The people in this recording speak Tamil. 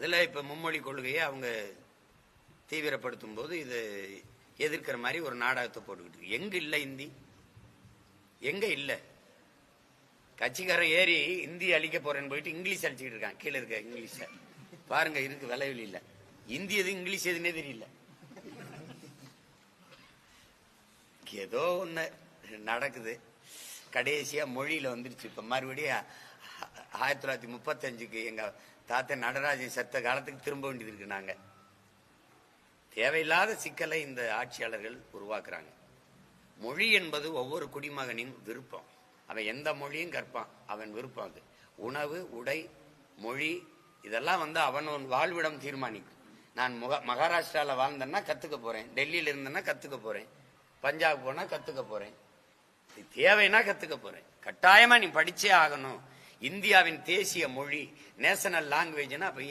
இதில் இப்போ மும்மொழி கொள்கையை அவங்க தீவிரப்படுத்தும் போது இது எதிர்க்கிற மாதிரி ஒரு நாடகத்தை போட்டுக்கிட்டு எங்க இல்லை இந்தி எங்க இல்லை கட்சிக்காரன் ஏறி இந்தி அழிக்க போறேன்னு போயிட்டு இங்கிலீஷ் அழிச்சுக்கிட்டு இருக்கான் கீழே இருக்க இங்கிலீஷ பாருங்க இருக்கு விளைவில் இல்லை இந்தி எது இங்கிலீஷ் எதுன்னே தெரியல ஏதோ ஒண்ணு நடக்குது கடைசியா மொழியில வந்துருச்சு இப்ப மறுபடியும் 1935 எங்க தாத்தா நடராஜன் செத்த காலத்துக்கு திரும்ப வேண்டியது இருக்கு நாங்க தேவையில்லாத சிக்கலை இந்த ஆட்சியாளர்கள் உருவாக்குறாங்க மொழி என்பது ஒவ்வொரு குடிமகனின் விருப்பம் அவன் எந்த மொழியும் கற்பான் அவன் விருப்பம் அது உணவு உடை மொழி இதெல்லாம் அவன் வாழ்விடம் தீர்மானிக்கும் நான் மகாராஷ்டிரால வாழ்ந்தேன்னா கத்துக்க போறேன் டெல்லியில இருந்தேன்னா கத்துக்க போறேன் பஞ்சாப் போனா கத்துக்க போறேன் தேவைன்னா கத்துக்க போறேன் கட்டாயமா நீ படிச்சே ஆகணும் இந்தியாவின் தேசிய மொழி நேஷனல் லாங்குவேஜ்னா அப்ப